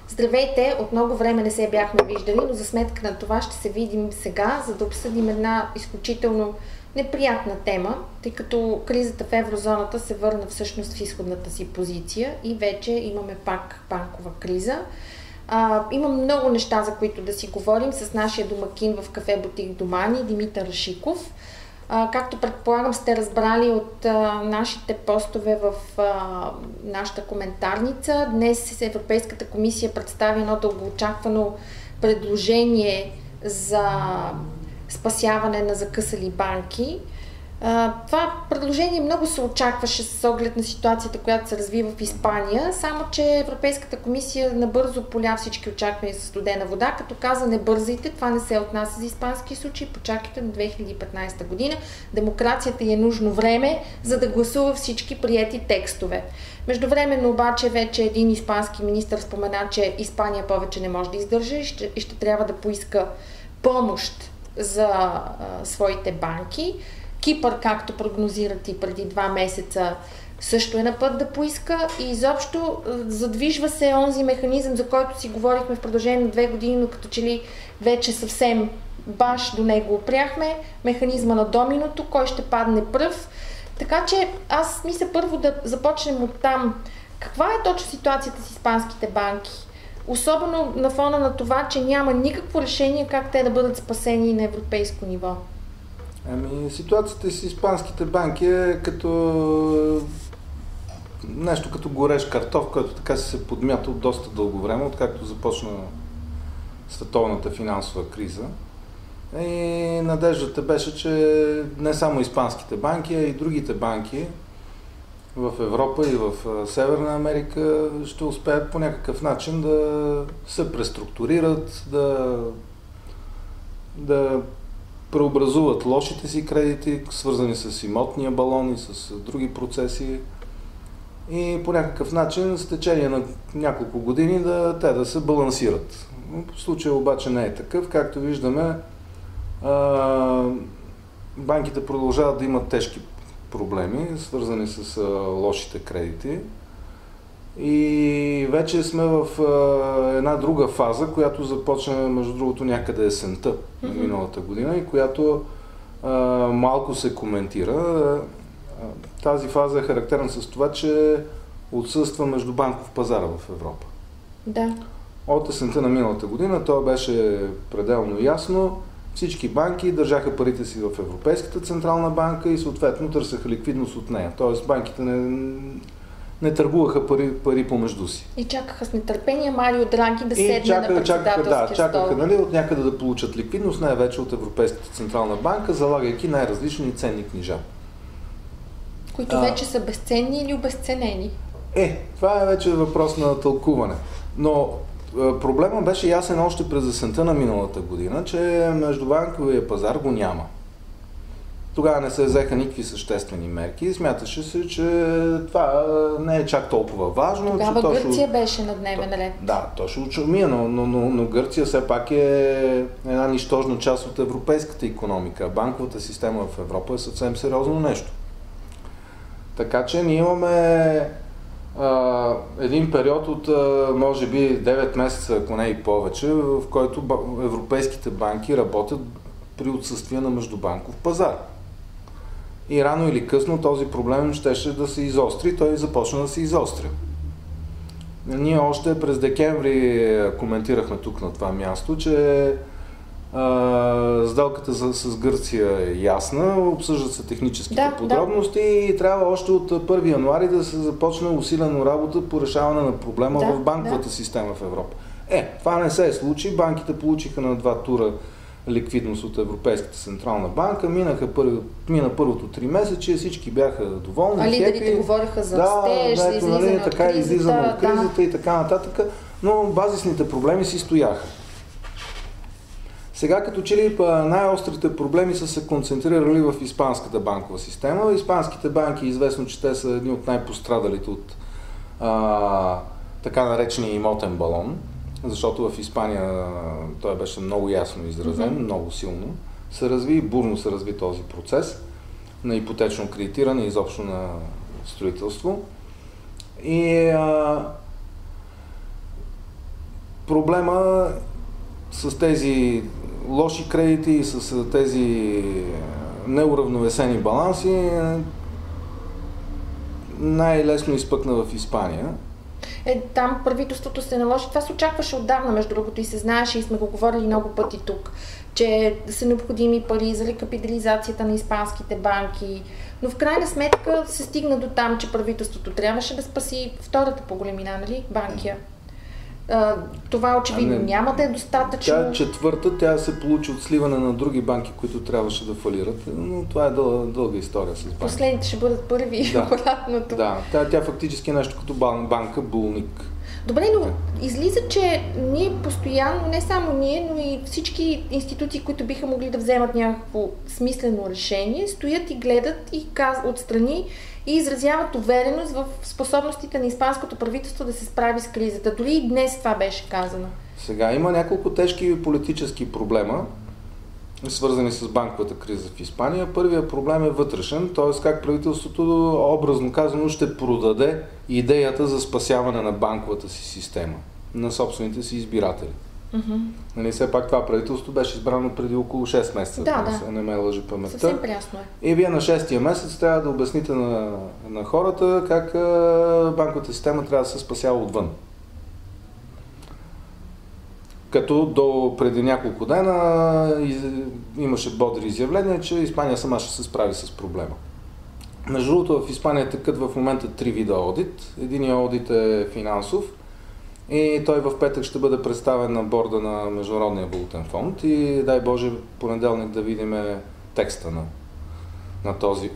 Здравейте! От много време не се бяхме виждали, но за сметка на това ще се видим сега, за да обсъдим една изключително неприятна тема, тъй като кризата в еврозоната се върна всъщност в изходната си позиция и вече имаме пак банкова криза. Има много неща, за които да си говорим с нашия домакин в кафе Бутик Домани, Димитър Рашиков. Както предполагам сте разбрали от нашите постове в нашата коментарница, днес Европейската комисия представи едно дългоочаквано предложение за спасяване на закъсали банки. Това предложение много се очакваше с оглед на ситуацията, която се развива в Испания, само че Европейската комисия набързо поля всички очаквания със студена вода, като каза: не бързайте, това не се отнася за испански случай, почакайте на 2015 година. Демокрацията е нужно време, за да гласува всички приети текстове. Междувременно обаче вече един испански министър спомена, че Испания повече не може да издържа и ще трябва да поиска помощ за своите банки. Кипър, както прогнозират и преди 2 месеца, също е на път да поиска и изобщо задвижва се онзи механизъм, за който си говорихме в продължение на 2 години, но като че ли вече съвсем баш до него опряхме, механизма на доминото, кой ще падне пръв. Така че аз мисля първо да започнем от там. Каква е точно ситуацията с испанските банки? Особено на фона на това, че няма никакво решение как те да бъдат спасени на европейско ниво. Ситуацията с испанските банки е нещо като горещ картоф, който така се подмята от доста дълго време, откакто започна световната финансова криза. И надеждата беше, че не само испанските банки, а и другите банки в Европа и в Северна Америка ще успеят по някакъв начин да се преструктурират, да преобразуват лошите си кредити, свързани с имотния балон и с други процеси, и по някакъв начин с течение на няколко години те да се балансират. В случая обаче не е такъв. Както виждаме, банките продължават да имат тежки проблеми, свързани с лошите кредити. И вече сме в една друга фаза, която започна, между другото, някъде есента на миналата година и която малко се коментира. Тази фаза е характерна с това, че отсъства междубанков пазар в Европа. Да. От есента на миналата година това беше пределно ясно. Всички банки държаха парите си в Европейската централна банка и съответно търсеха ликвидност от нея. Тоест банките не търгуваха пари помежду си. И чакаха с нетърпение Марио Драги да седне на председателския стол. Чакаха, от някъде да получат ликвидност, най-вече от Европейската централна банка, залагайки най-различни ценни книжа. Които вече са безценни или обезценени? Това е вече въпрос на тълкуване. Но проблема беше ясен още през есента на миналата година, че междубанковия пазар го няма. Тогава не се взеха никакви съществени мерки и смяташе се, че това не е чак толкова важно. Тогава Гърция беше на дневен ред. Да, то ще учумия, но Гърция все пак е една нищожна част от европейската икономика. Банковата система в Европа е съвсем сериозно нещо. Така че ние имаме един период от може би 9 месеца, ако не и повече, в който европейските банки работят при отсъствие на междубанков пазар. И рано или късно този проблем щеше да се изостри, той започна да се изостря. Ние още през декември коментирахме тук на това място, че сделката с Гърция е ясна, обсъждат се техническите подробности и трябва още от 1 януари да се започне усилено работа по решаване на проблема в банковата система в Европа. Това не се случи, банките получиха на 2 тура ликвидност от Европейската централна банка, мина първото 3 месеца, всички бяха доволни. А лидерите говореха за растеж, за излизане от кризата. Излизане от кризата и така нататък, но базисните проблеми си стояха. Сега като че ли най-острите проблеми са се концентрирали в испанската банкова система. Испанските банки, известно, че те са едни от най-пострадалите от така наречения имотен балон, защото в Испания той беше много ясно изразен, много силно. Бурно се разви този процес на ипотечно кредитиране и изобщо на строителство. И проблема с тези лоши кредити и с тези неуравновесени баланси най-лесно изпъкна в Испания. Там правителството се наложи. Това се очакваше отдавна, между другото, и се знаеше, и сме го говорили много пъти тук, че са необходими пари за рекапитализацията на испанските банки. Но в крайна сметка се стигна до там, че правителството трябваше да спаси втората по големина, нали? Банкия. Това очевидно няма да е достатъчно. Тя четвърта, тя се получи от сливане на други банки, които трябваше да фалират, но това е дълга история с банки. Последните ще бъдат първи, обратното. Да, тя фактически е нещо като банка булник. Добре, но излиза, че ние постоянно, не само ние, но и всички институции, които биха могли да вземат някакво смислено решение, стоят и гледат и отстрани и изразяват увереност в способностите на испанското правителство да се справи с кризата. Дори и днес това беше казано. Сега има няколко тежки политически проблема, свързани с банковата криза в Испания. Първият проблем е вътрешен, т.е. как правителството, образно казано, ще продаде идеята за спасяване на банковата си система на собствените си избиратели. Нали, все пак това правителство беше избрано преди около 6 месеца, не ме лъжи паметта. Съвсем прясно е. И вие на 6-тия месец трябва да обясните на хората как банковата система трябва да се спасява отвън. Като до преди няколко дена имаше бодри изявления, че Испания сама ще се справи с проблема. Между другото, в Испания текат в момента 3 вида одит. Единият одит е финансов и той в петък ще бъде представен на борда на Международния валутен фонд и дай Боже понеделник да видим текста на този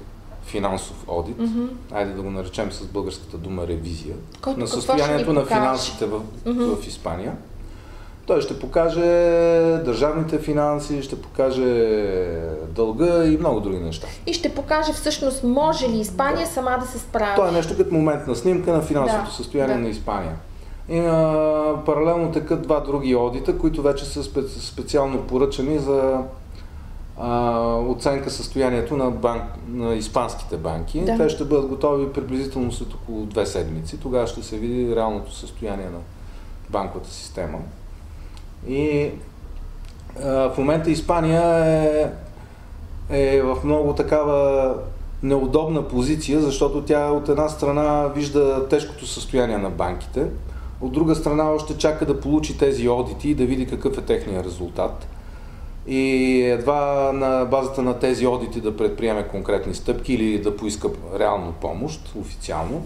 финансов одит. Айде да го наречем с българската дума ревизия. На състоянието на финансите в Испания. Той ще покаже държавните финанси, ще покаже дълга и много други неща. И ще покаже всъщност може ли Испания сама да се справи. Това е нещо като моментна снимка на финансовото състояние на Испания. И паралелно текат 2 други одита, които вече са специално поръчани за оценка състоянието на испанските банки. Те ще бъдат готови приблизително след около 2 седмици. Тогава ще се види реалното състояние на банковата система. И в момента Испания е в много такава неудобна позиция, защото тя от една страна вижда тежкото състояние на банките, от друга страна още чака да получи тези одити и да види какъв е техният резултат. И едва на базата на тези одити да предприеме конкретни стъпки или да поиска реално помощ, официално.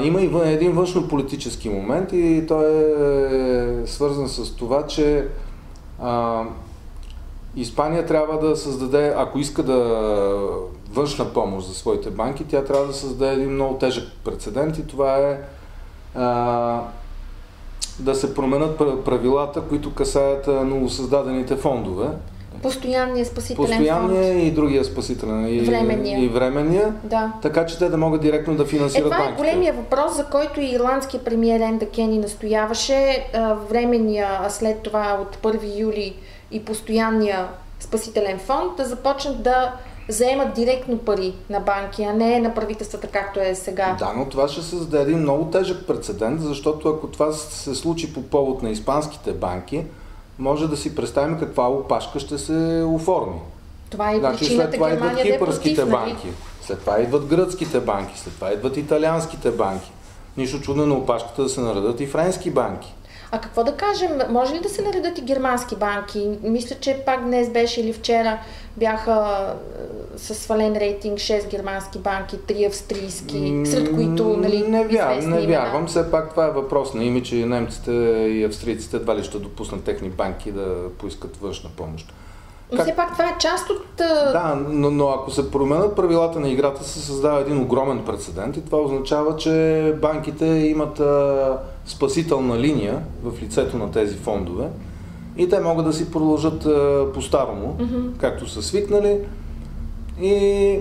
Има и един външно-политически момент и той е свързан с това, че Испания трябва да създаде, ако иска външна помощ за своите банки, тя трябва да създаде един много тежък прецедент и това е да се променят правилата, които касаят новосъздадените фондове. Постоянния спасителен фонд. И другия спасителен. И временния. Да. Така че те да могат директно да финансират банките. Това е големия въпрос, за който и ирландският премиер Енда Кени настояваше. Временния, а след това от 1 юли и постоянния спасителен фонд да започнат да заемат директно пари на банки, а не на правителствата, както е сега. Да, но това ще създаде един много тежък прецедент, защото ако това се случи по повод на испанските банки, може да си представим каква опашка ще се оформи. Това е причината Германия да е против, банки, след това идват гръцките банки, след това идват италианските банки. Нищо чудно на опашката да се наредат и френски банки. А какво да кажем, може ли да се наредат и германски банки? Мисля, че пак днес беше или вчера бяха с свален рейтинг 6 германски банки, 3 австрийски, сред които не вярвам. Все пак това е въпрос на име, че немците и австрийците едва ли ще допуснат техни банки да поискат външна помощ. Но все пак това е част от... Да, но ако се променят правилата на играта, се създава един огромен прецедент и това означава, че банките имат спасителна линия в лицето на тези фондове и те могат да си продължат по-старому, както са свикнали и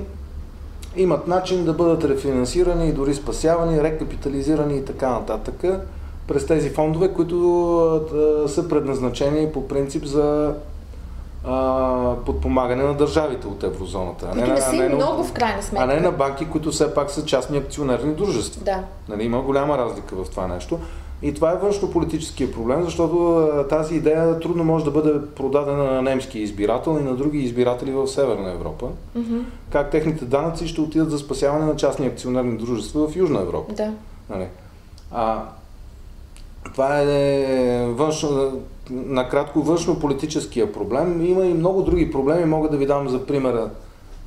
имат начин да бъдат рефинансирани и дори спасявани, рекапитализирани и така нататък през тези фондове, които са предназначени по принцип за подпомагане на държавите от еврозоната. А не на банки, които все пак са частни акционерни дружества. Да. Има голяма разлика в това нещо. И това е външнополитическия проблем, защото тази идея трудно може да бъде продадена на немски избирател и на други избиратели в Северна Европа. Как техните данъци ще отидат за спасяване на частни акционерни дружества в Южна Европа. Да. Нали? Това е накратко външнополитическия проблем. Има и много други проблеми. Мога да ви дам за примера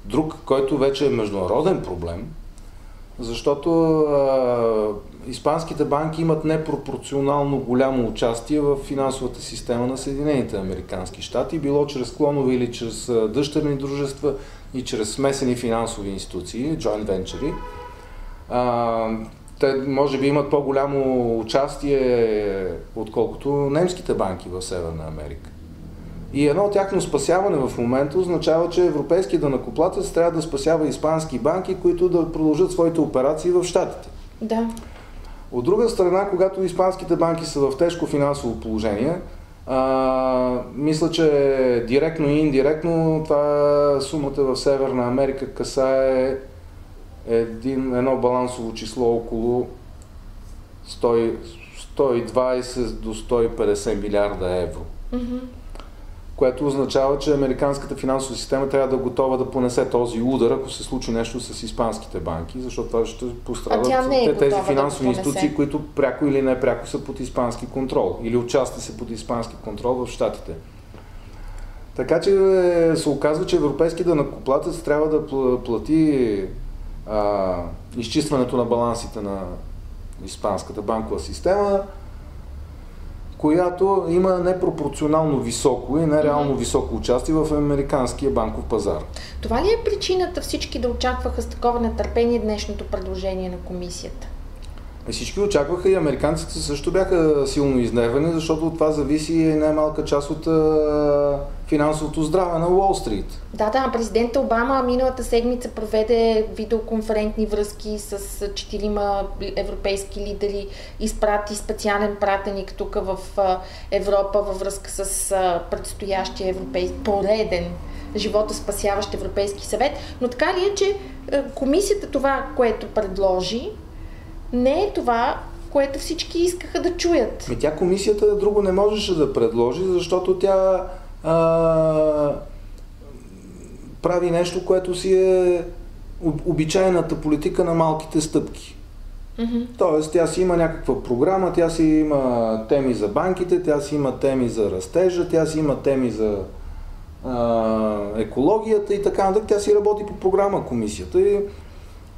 друг, който вече е международен проблем, защото испанските банки имат непропорционално голямо участие в финансовата система на Съединените американски щати, било чрез клонове или чрез дъщерни дружества и чрез смесени финансови институции, joint venture. Те може би имат по-голямо участие, отколкото немските банки в Северна Америка. И едно тяхно спасяване в момента означава, че европейски данъкоплатец трябва да спасява испански банки, които да продължат своите операции в щатите. Да. От друга страна, когато испанските банки са в тежко финансово положение, мисля, че директно и индиректно това сумата в Северна Америка касае едно балансово число около 120 до 150 милиарда евро. Което означава, че американската финансова система трябва да е готова да понесе този удар, ако се случи нещо с испанските банки, защото това ще пострадат тези финансови институции, които пряко или не пряко са под испански контрол или отчасти са под испански контрол в щатите. Така че се оказва, че европейски данъкоплатец трябва да плати изчистването на балансите на испанската банкова система, която има непропорционално високо и нереално високо участие в американския банков пазар. Това ли е причината всички да очакваха с такова нетърпение днешното предложение на комисията? Всички очакваха и американците също бяха силно изнервени, защото от това зависи най-малка част от финансовото здраве на Уолл Стрит. Да, президент Обама миналата седмица проведе видеоконферентни връзки с 4 европейски лидери, изпрати специален пратеник тук в Европа във връзка с предстоящия пореден живота спасяващ Европейски съвет. Но така ли е, че комисията това, което предложи, не е това, което всички искаха да чуят. Тя комисията друго не можеше да предложи, защото тя прави нещо, което си е обичайната политика на малките стъпки. Тоест, тя си има някаква програма, тя си има теми за банките, тя си има теми за растежа, тя си има теми за екологията и така нататък. Тя си работи по програма комисията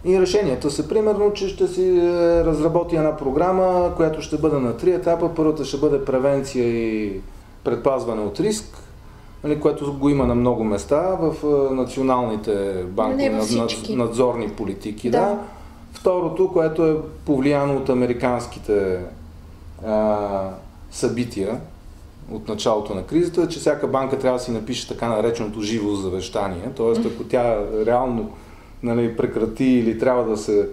и решенията са примерно, че ще си разработи една програма, която ще бъде на 3 етапа. Първата ще бъде превенция и предпазване от риск, което го има на много места в националните банкови надзорни политики. Да. Второто, което е повлияно от американските събития от началото на кризата, е, че всяка банка трябва да си напише така нареченото живо завещание. Тоест, ако тя реално прекрати или трябва да се...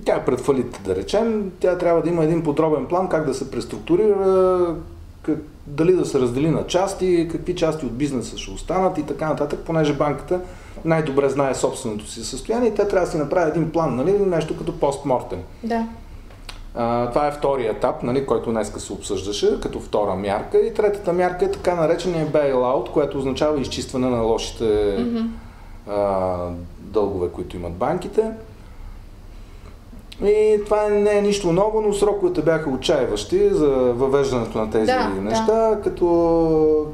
Тя е пред фалит, да речем, тя трябва да има един подробен план как да се преструктурира, дали да се раздели на части, какви части от бизнеса ще останат и така нататък, понеже банката най-добре знае собственото си състояние и тя трябва да си направи един план, нещо като постмортем. Да. Това е втория етап, който днеска се обсъждаше като втора мярка, и третата мярка е така наречения bailout, което означава изчистване на лошите дългове, които имат банките. И това не е нищо ново, но сроковете бяха отчаиващи за въвеждането на тези неща, като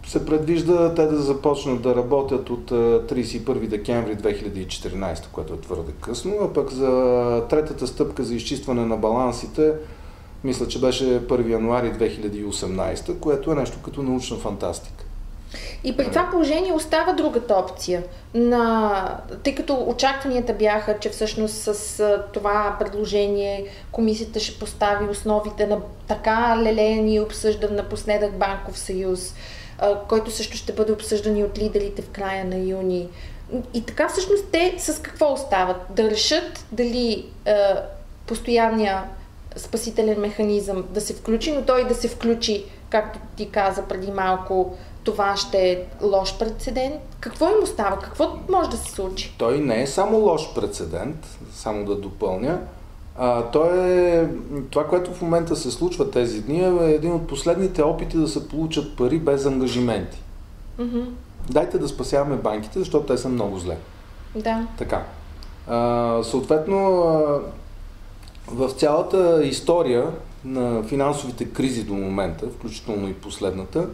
се предвижда те да започнат да работят от 31 декември 2014, което е твърде късно, а пък за третата стъпка за изчистване на балансите, мисля, че беше 1 януари 2018, което е нещо като научна фантастика. И при това положение остава другата опция. Тъй като очакванията бяха, че всъщност с това предложение комисията ще постави основите на така лелеян и обсъждан напоследък банков съюз, който също ще бъде обсъждан и от лидерите в края на юни. И така всъщност те с какво остават? Да решат дали постоянния спасителен механизъм да се включи, но той да се включи, както ти каза преди малко, това ще е лош прецедент. Какво им остава? Какво може да се случи? Той не е само лош прецедент, само да допълня, Това, което в момента се случва тези дни, е един от последните опити да се получат пари без ангажименти. Дайте да спасяваме банките, защото те са много зле. Да. Така. Съответно, в цялата история на финансовите кризи до момента, включително и последната,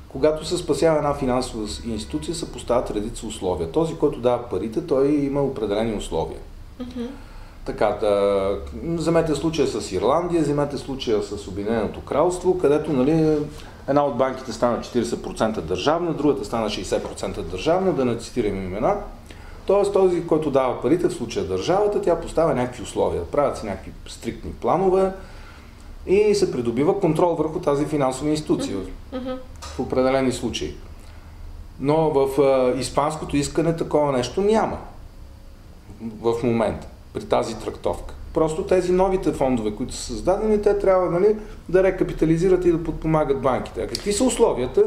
когато се спасява една финансова институция, се поставят редица условия. Този, който дава парите, той има определени условия. Така, вземете случая с Ирландия, вземете случая с Обединеното кралство, където, нали, една от банките стана 40% държавна, другата стана 60% държавна, да не цитирам имена. Тоест този, който дава парите, в случая държавата, тя поставя някакви условия. Правят се някакви стриктни планове и се придобива контрол върху тази финансова институция в определени случаи. Но в испанското искане такова нещо няма в момента при тази трактовка. Просто тези новите фондове, които са създадени, те трябва, нали, да рекапитализират и да подпомагат банките. А какви са условията?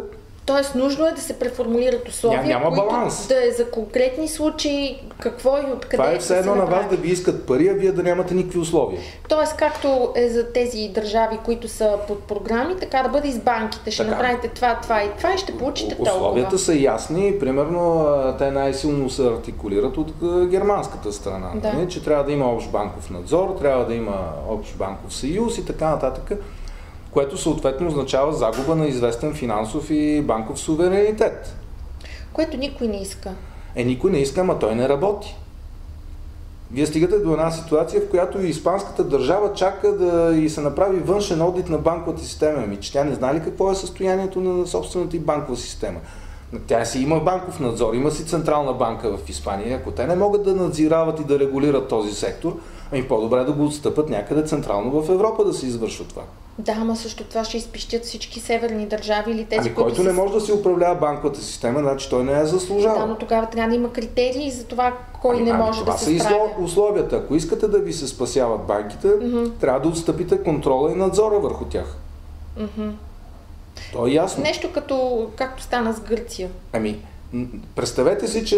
Тоест, нужно е да се преформулират условия, няма които баланс. Да е за конкретни случаи, какво и откъде. Това е все едно на вас да ви искат пари, а вие да нямате никакви условия. Тоест, както е за тези държави, които са под програми, така да бъде и с банките. Ще направите това и това и ще получите толкова. Условията са ясни. Примерно, те най-силно се артикулират от германската страна. Да. Че трябва да има общ банков надзор, трябва да има общ банков съюз и така нататък, което съответно означава загуба на известен финансов и банков суверенитет. Което никой не иска. Никой не иска, ама той не работи. Вие стигате до една ситуация, в която и испанската държава чака да и се направи външен одит на банковата система. Че тя не знае ли какво е състоянието на собствената и банкова система. Тя си има банков надзор, има си централна банка в Испания. Ако те не могат да надзирават и да регулират този сектор, по-добре да го отстъпат някъде централно в Европа да се извършва това. Да, ама също това ще изпищят всички северни държави или тези, който не може да си управлява банковата система, значи той не е заслужава. Да, но тогава трябва да има критерии за това кой не може да се справя. Това са условията. Ако искате да ви се спасяват банките, трябва да отстъпите контрола и надзора върху тях. То е ясно. Нещо както стана с Гърция. Представете си, че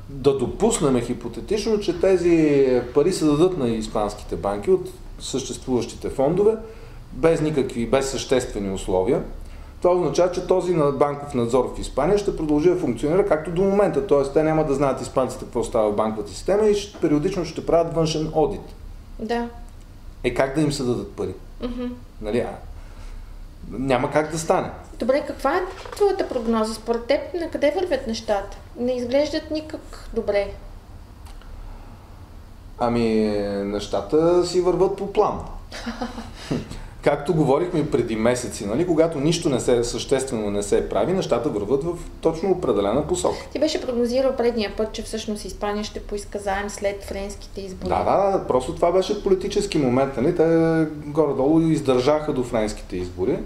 да допуснем хипотетично, че тези пари се дадат на испанските банки от съществуващите фондове, без съществени условия. Това означава, че този банков надзор в Испания ще продължи да функционира както до момента. Т.е. те няма да знаят испанците какво става в банковата система и периодично ще правят външен одит. Да. Как да им се дадат пари? Нали? Няма как да стане. Добре, каква е твоята прогноза? Според теб на къде вървят нещата? Не изглеждат никак добре. Нещата си върват по план. Както говорихме преди месеци, нали, когато нищо съществено не се прави, нещата върват в точно определена посока. Ти беше прогнозирал предния път, че всъщност Испания ще поиска заем след френските избори. Да, просто това беше политически момент. Нали? Те горе-долу издържаха до френските избори.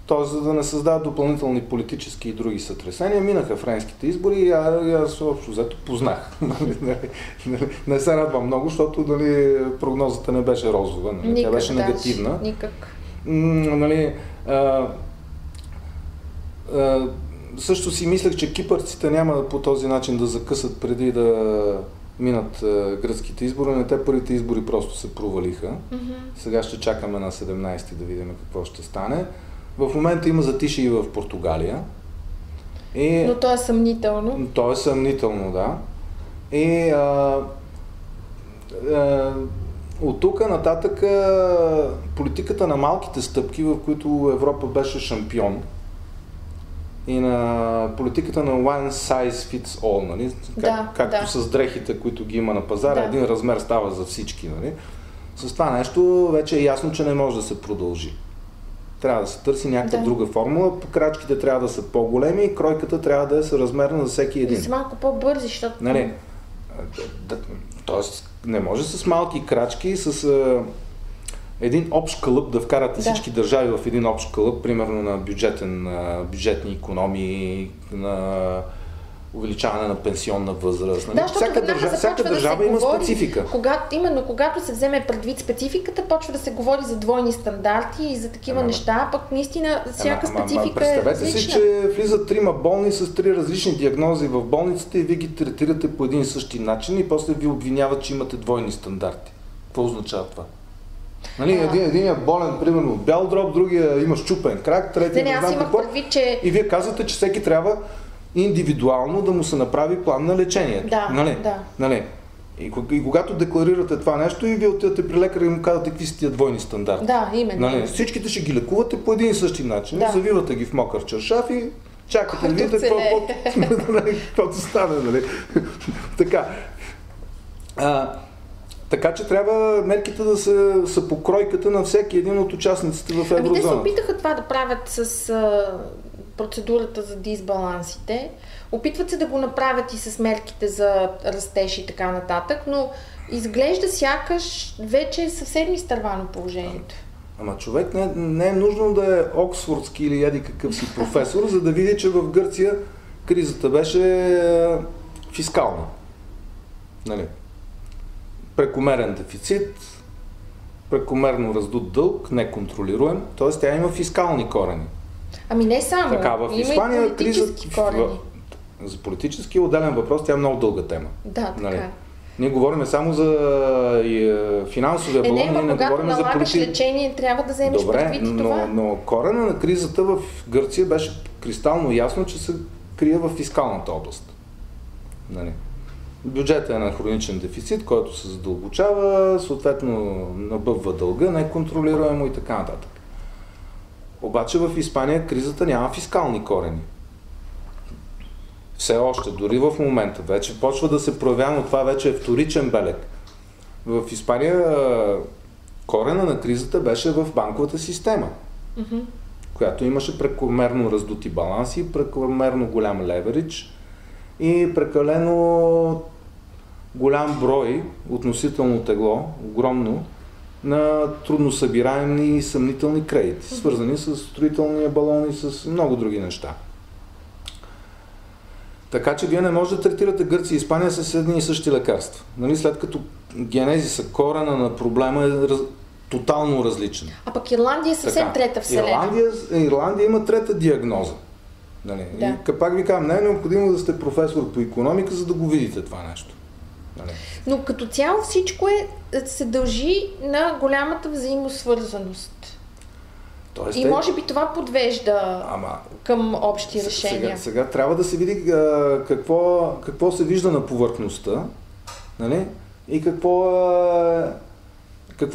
Т.е. за да не създават допълнителни политически и други сътресения, минаха френските избори и аз общо взето познах. Не се радвам много, защото прогнозата не беше розова, тя беше негативна. Никак. Също си мислех, че кипърците няма по този начин да закъсат преди да минат гръцките избори, но те първите избори просто се провалиха. Сега ще чакаме на 17-ти да видим какво ще стане. В момента има затишие и в Португалия. Но то е съмнително. То е съмнително, да. От тук нататък политиката на малките стъпки, в които Европа беше шампион, и на политиката на one size fits all, нали? Както с дрехите, които ги има на пазара, един размер става за всички. Нали? С това нещо вече е ясно, че не може да се продължи. Трябва да се търси някаква друга формула, крачките трябва да са по-големи и кройката трябва да е съразмерна за всеки един. И са малко по-бързи, защото... Тоест, не може с малки крачки, с един общ кълъп да вкарате всички държави в един общ кълъп, примерно на бюджетни икономии, на увеличаване на пенсионна възраст. Да, всяка държава има специфика. Когато се вземе предвид спецификата, почва да се говори за двойни стандарти и за такива неща, пък наистина всяка специфика е различна. Представете си, че влизат 3 болни с 3 различни диагнози в болницата и вие ги третирате по един и същи начин и после ви обвиняват, че имате двойни стандарти. Какво означава това? Нали, единият болен, примерно, от бял дроб, другия има счупен крак, третия не знам какво. И вие казвате, че всеки трябва индивидуално да му се направи план на лечението. Нали? И когато декларирате това нещо и вие отидете при лекаря и му казвате какви са тия двойни стандарти. Да, именно. Нали? Всичките ще ги лекувате по един и същи начин. Завивате ги в мокър чаршаф и чакате да видите каквото стане. Нали? Така. Така че трябва мерките да са по кройката на всеки един от участниците в еврозоната. Те се опитаха това да правят с процедурата за дисбалансите. Опитват се да го направят и с мерките за растеж и така нататък, но изглежда сякаш вече е съвсем изтървано положението. Ама човек не е нужно да е оксфордски или яди какъв си професор, за да види, че в Гърция кризата беше фискална. Нали? Прекомерен дефицит, прекомерно раздут дълг, неконтролируем, т.е. тя има фискални корени. Ами не само, така, в Испания, има и политически корени. За политически отделен въпрос, тя е много дълга тема. Да, така. Нали? Ние говорим само за финансовия балон, ние не говорим за политически. лечение, трябва да вземеш предвид и това. Но корена на кризата в Гърция беше кристално ясно, че се крие в фискалната област. Нали? Бюджетът е на хроничен дефицит, който се задълбочава, съответно набъбва дълга, неконтролируемо и така нататък. Обаче в Испания кризата няма фискални корени. Все още, дори в момента, вече почва да се проявява, но това вече е вторичен белег. В Испания корена на кризата беше в банковата система, която имаше прекомерно раздути баланси, прекомерно голям леверидж и прекалено голям брой, относително тегло, огромно, на трудносъбираеми и съмнителни кредити, свързани с строителния балон и с много други неща. Така че вие не можете да третирате Гърция и Испания с едни и същи лекарства. Нали? След като генезиса, корена на проблема е тотално различен. А пък Ирландия е съвсем трета вселена. Ирландия има трета диагноза. Нали? Да. И пак ви казвам, не е необходимо да сте професор по икономика, за да го видите това нещо. Нали? Но като цяло всичко се дължи на голямата взаимосвързаност. И може би това подвежда към общи решения. Сега трябва да се види какво се вижда на повърхността, нали? И какво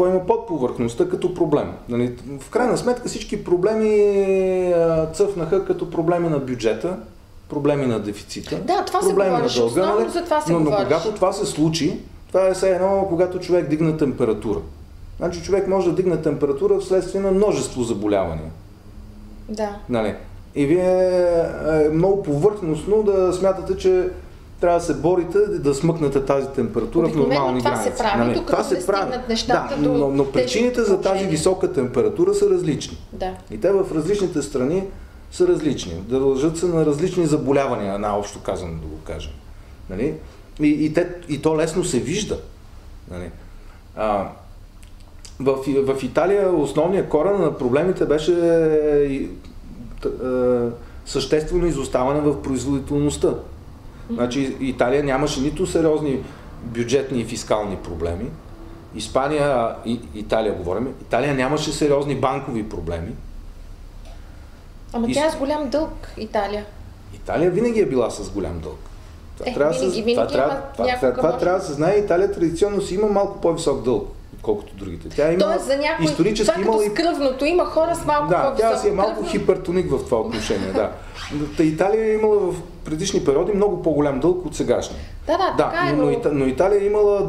има под повърхността като проблем. Нали? В крайна сметка всички проблеми цъфнаха като проблеми на бюджета, проблеми на дефицита, да, това проблеми на дълга. Нали? За това но когато това се случи, това е все едно, когато човек дигне температура. Значи човек може да дигне температура вследствие на множество заболявания. Да. Нали? И вие е много повърхностно да смятате, че трябва да се борите да смъкнете тази температура в нормални граници. Това се прави, нали? Докато се стигнат нещата но причините за тази висока температура са различни. Да. И те в различните страни са различни. Да дължат се на различни заболявания, наобщо казано да го кажем. Нали? И то лесно се вижда. Нали? В Италия основният корен на проблемите беше съществено изоставане в производителността. Значи Италия нямаше нито сериозни бюджетни и фискални проблеми. Италия нямаше сериозни банкови проблеми. Ама тя е с голям дълг, Италия. Италия винаги е била с голям дълг. Това трябва да се знае. Италия традиционно си има малко по-висок дълг, отколкото другите. Тя има за някой, исторически това като с кръвното, има хора с малко по-висок. Да, тя си е малко хипертоник в това отношение. Да. Италия е имала в предишни периоди много по-голям дълг от сегашния. Така е, но Италия е имала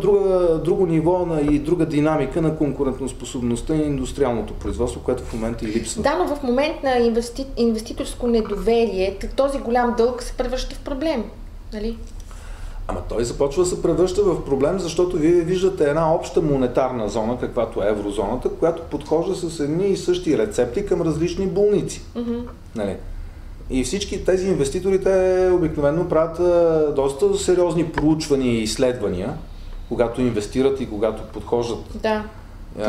друго ниво и друга динамика на конкурентоспособността и индустриалното производство, което в момента и липсва. Да, но в момент на инвеститорско недоверие, този голям дълг се превръща в проблем. Нали? Ама той започва да се превръща в проблем, защото вие виждате една обща монетарна зона, каквато е еврозоната, която подхожда с едни и същи рецепти към различни болници. Нали? И всички тези инвеститори, те обикновено правят доста сериозни проучвания и изследвания, когато инвестират и когато подхождат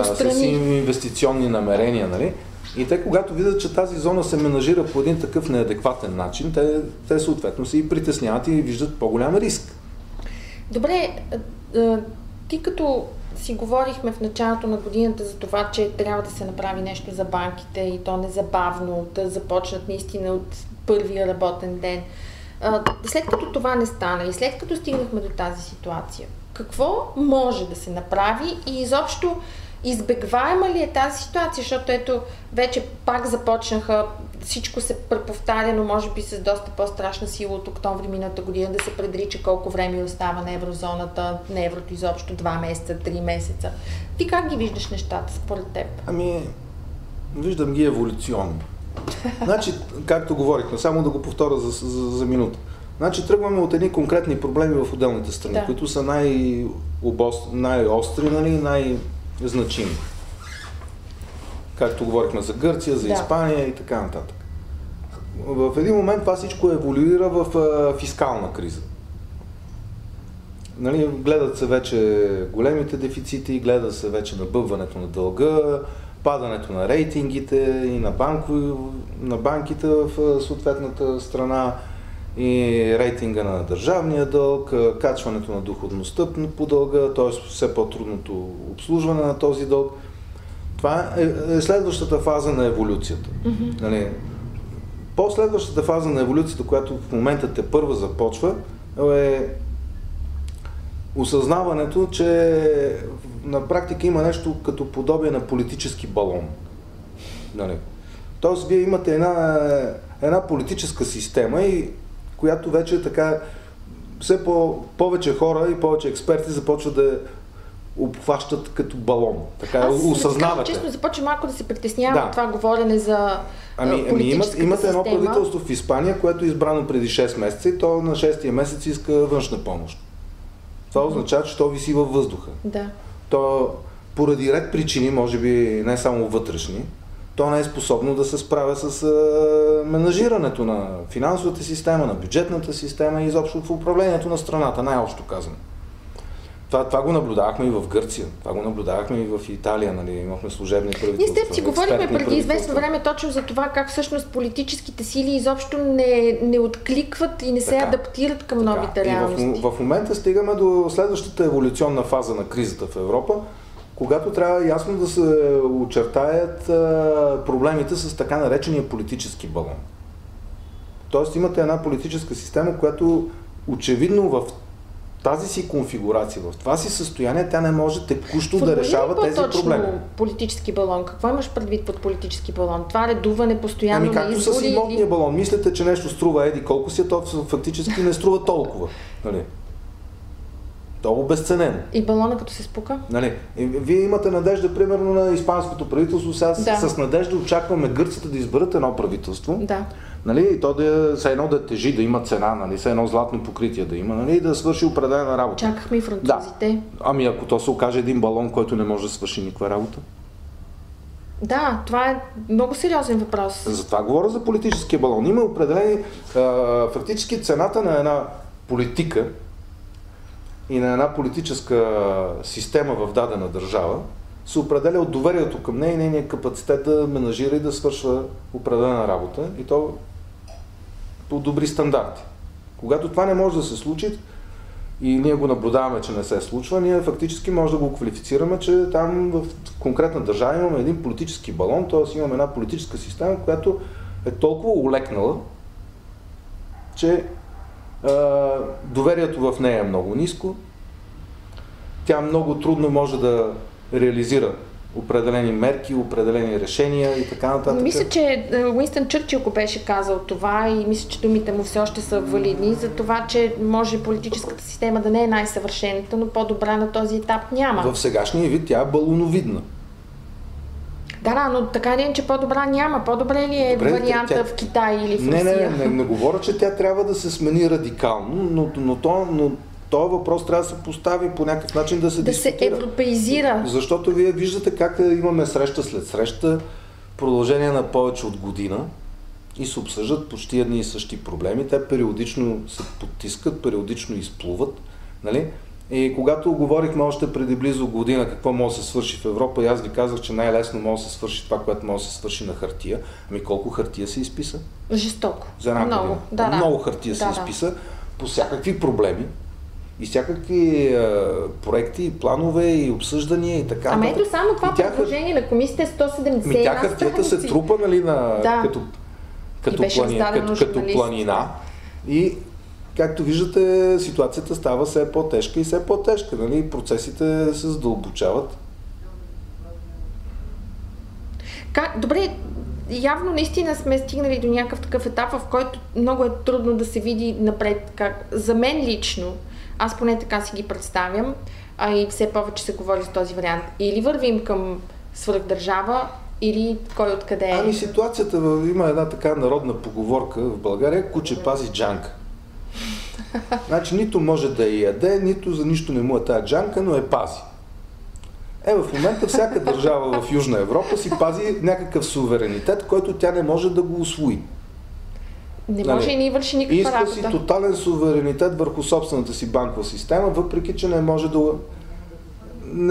с инвестиционни намерения. Нали? И те, когато видят, че тази зона се менажира по един такъв неадекватен начин, те съответно се и притесняват и виждат по-голям риск. Добре, ти като си говорихме в началото на годината за това, че трябва да се направи нещо за банките и то незабавно, да започнат наистина от първия работен ден. След като това не стана и след като стигнахме до тази ситуация, какво може да се направи и изобщо избегваема ли е тази ситуация, защото ето вече пак започнаха, всичко се преповтаря, но може би с доста по-страшна сила от октомври миналата година да се предрича колко време остава на еврозоната, на еврото изобщо 2 месеца, 3 месеца. Ти как ги виждаш нещата според теб? Виждам ги еволюционно. Значи, както говорихме, само да го повторя за минута. Значи тръгваме от едни конкретни проблеми в отделните страни, които са най-остри, нали, най-значими. Както говорихме за Гърция, за Испания и така нататък. В един момент това всичко еволюира в фискална криза. Нали, гледат се вече големите дефицити, гледа се вече набъбването на дълга, падането на рейтингите и на банките в съответната страна и рейтинга на държавния дълг, качването на доходността по дълга, т.е. все по-трудното обслужване на този дълг. Това е следващата фаза на еволюцията. Mm-hmm. Нали, последващата фаза на еволюцията, която в момента те първа започва, е осъзнаването, че на практика има нещо като подобие на политически балон. Нали. Тоест, вие имате една политическа система, която вече е така, все повече хора и повече експерти започват да обхващат като балон. Така осъзнавате. Честно, започва малко да се притеснява от това говорене за политическата имате едно система. правителство в Испания, което е избрано преди 6 месеца и то на 6-тия месец иска външна помощ. Това означава, че то виси във въздуха. Да. То поради ред причини, може би не само вътрешни, то не е способно да се справя с менажирането на финансовата система, на бюджетната система и изобщо в управлението на страната, най-общо казано. Това го наблюдавахме и в Гърция, това го наблюдавахме и в Италия, нали, имахме служебни правителства. Ние с теб си говорихме преди известно време точно за това как всъщност политическите сили изобщо не откликват и не се адаптират към новите реалности. И в момента стигаме до следващата еволюционна фаза на кризата в Европа, когато трябва ясно да се очертаят проблемите с така наречения политически балон. Тоест имате една политическа система, която очевидно в тази си конфигурация, в това си състояние, тя не може текущо да решава тези проблеми. Политически балон. Какво имаш предвид под политически балон? Това редуване постоянно на както избори? С имотния балон. Мислите, че нещо струва еди колко си, то фактически не струва толкова. Нали? То е обезценено. И балона като се спука? Нали? Вие имате надежда, примерно, на испанското правителство. Сега с надежда очакваме гърците да изберат едно правителство. Да. Нали? И то едно да тежи, да има цена, нали? Едно златно покритие да има, нали? И да свърши определена работа. Чакахме и французите. Да. Ако то се окаже един балон, който не може да свърши никаква работа? Да, това е много сериозен въпрос. Затова говоря за политическия балон. Има определени, фактически цената на една политика и на една политическа система в дадена държава се определя от доверието към нея и нейния капацитет да менажира и да свършва определена работа и то по добри стандарти. Когато това не може да се случи и ние го наблюдаваме, че не се случва, ние фактически може да го квалифицираме, че там в конкретна държава имаме един политически балон, т.е. имаме една политическа система, която е толкова улекнала, че доверието в нея е много ниско, тя много трудно може да реализира определени мерки, определени решения и така нататък. Мисля, че Уинстън Чърчил го беше казал това и мисля, че думите му все още са валидни за това, че може политическата система да не е най-съвършената, но по-добра на този етап няма. В сегашния вид тя е балоновидна. Да, но така ли е, че по-добра няма? По-добре ли е варианта в Китай или в Русия? Не говоря, че тя трябва да се смени радикално, но този въпрос трябва да се постави по някакъв начин да се дискутира. Да се европеизира. Защото вие виждате как имаме среща след среща, продължение на повече от година и се обсъждат почти едни и същи проблеми. Те периодично се потискат, периодично изплуват. Нали? И когато говорихме още преди близо година какво може да се свърши в Европа, и аз ви казах, че най-лесно може да се свърши това, което може да се свърши на хартия. Ами колко хартия се изписа? Жестоко. За една година. Да, много хартия се изписа по всякакви проблеми и всякакви проекти, планове и обсъждания и така. Ами ето само това предложение на комисията е 170. Тя хартията се трупа, нали, като планина и както виждате, ситуацията става все по-тежка и все по-тежка, нали? Процесите се задълбочават. Добре, явно наистина сме стигнали до някакъв такъв етап, в който много е трудно да се види напред. За мен лично, аз поне така си ги представям, а и все повече се говори за този вариант. Или вървим към свръхдържава, или кой откъде е. Ами ситуацията, има една така народна поговорка в България, куче пази джанка. Значи нито може да я яде, нито за нищо не му е тая джанка, но я пази. В момента всяка държава в Южна Европа си пази някакъв суверенитет, който тя не може да го усвои. Не може и не върши никаква работа. Иска си тотален суверенитет върху собствената си банкова система, въпреки че не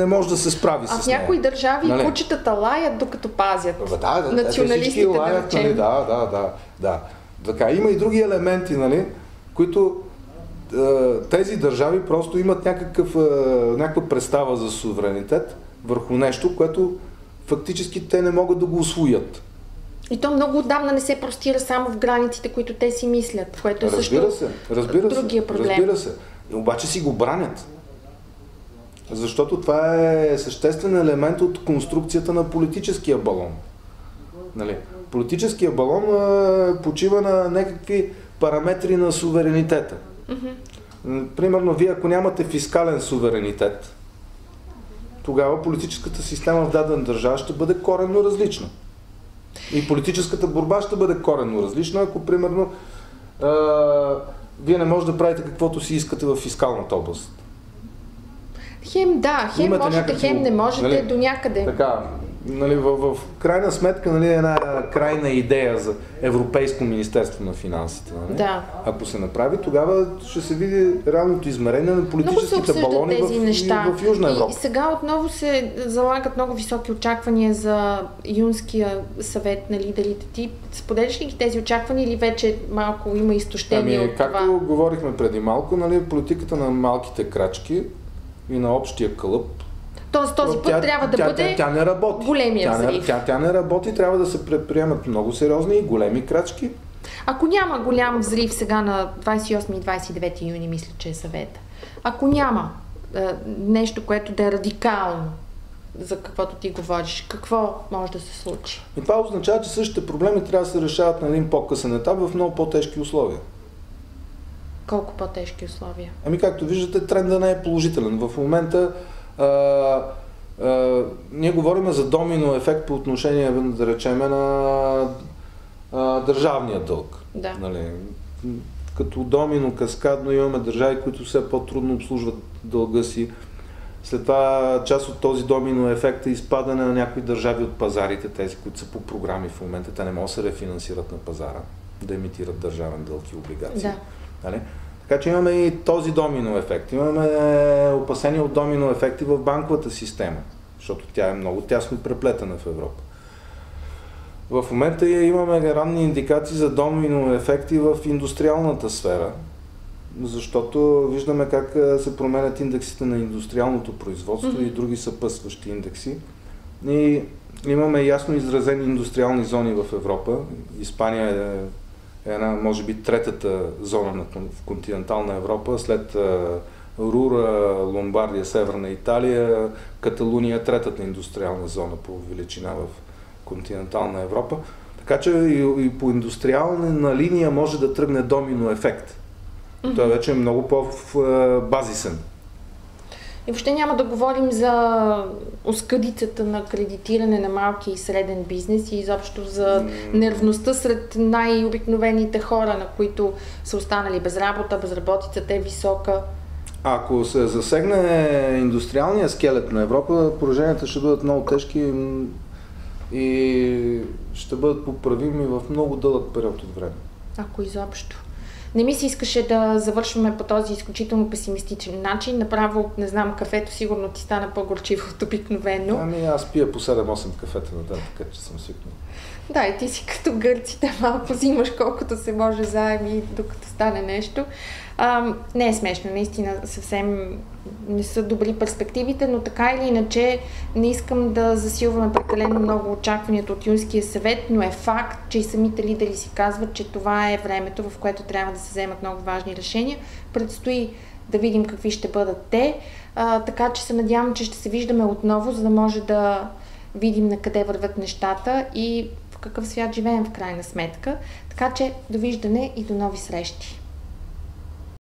може да се справи с нея. А в някои държави кучетата лаят, докато пазят. Националистите лаят, нали? Да. Така, има и други елементи, нали, които тези държави просто имат някаква представа за суверенитет върху нещо, което фактически те не могат да го усвоят. И то много отдавна не се простира само в границите, които те си мислят, което е също другия проблем. Разбира се. Обаче си го бранят. Защото това е съществен елемент от конструкцията на политическия балон. Нали? Политическия балон почива на някакви параметри на суверенитета. Примерно, вие ако нямате фискален суверенитет, тогава политическата система в дадена държава ще бъде коренно различна. И политическата борба ще бъде коренно различна, ако примерно вие не можете да правите каквото си искате в фискалната област. Хем можете, хем не можете, нали, до някъде. Така, нали, в крайна сметка, нали, една крайна идея за Европейско министерство на финансите. Нали? Да. Ако се направи, тогава ще се види реалното измерение на политическите балони в Южна Европа. И сега отново се залагат много високи очаквания за юнския съвет на лидерите. Ти споделяш ли ги тези очаквания или вече малко има изтощение от това? Както говорихме преди малко, нали, политиката на малките крачки и на общия кълъп. Тоест този път трябва да бъде тя не работи. Големия взрив. Тя не работи, трябва да се предприемат много сериозни и големи крачки. Ако няма голям взрив сега на 28 и 29 юни, мисля, че е съвета. Ако няма нещо, което да е радикално, за каквото ти говориш, какво може да се случи? И това означава, че същите проблеми трябва да се решават на един по-късен етап в много по-тежки условия. Колко по-тежки условия? Както виждате, трендът не е положителен. В момента ние говорим за домино ефект по отношение, да речем, на държавния дълг. Да. Нали? Като домино, каскадно имаме държави, които все по-трудно обслужват дълга си. След това част от този домино ефект е изпадане на някои държави от пазарите, тези, които са по програми в момента. Те не могат да се рефинансират на пазара, да емитират държавен дълг и облигации. Да. Нали? Така че имаме и този домино ефект. Имаме опасения от домино ефекти в банковата система, защото тя е много тясно преплетена в Европа. В момента имаме ранни индикации за домино ефекти в индустриалната сфера, защото виждаме как се променят индексите на индустриалното производство и други съпътстващи индекси. И имаме ясно изразени индустриални зони в Европа. Испания е една, може би, третата зона в континентална Европа, след Рура, Ломбардия, Северна Италия, Каталуния, третата индустриална зона по величина в континентална Европа. Така че и по индустриална линия може да тръгне домино ефект. Той вече е много по-базисен. И въобще няма да говорим за оскъдицата на кредитиране на малки и среден бизнес и изобщо за нервността сред най-обикновените хора, на които са останали без работа, безработицата е висока. Ако се засегне индустриалния скелет на Европа, положенията ще бъдат много тежки и ще бъдат поправими в много дълъг период от време. Ако изобщо. Не ми се искаше да завършваме по този изключително песимистичен начин. Направо, не знам, кафето сигурно ти стана по-горчиво от обикновено. Ами аз пия по 7-8 кафета на ден, така че съм свикнал. Да, и ти си като гърците, малко взимаш колкото се може заеми, докато стане нещо. Не е смешно, наистина съвсем не са добри перспективите, но така или иначе не искам да засилваме прекалено много очакванията от Юнския съвет, но е факт, че и самите лидери си казват, че това е времето, в което трябва да се вземат много важни решения. Предстои да видим какви ще бъдат те, така че се надявам, че ще се виждаме отново, за да може да видим на къде вървят нещата и в какъв свят живеем в крайна сметка. Така че довиждане и до нови срещи!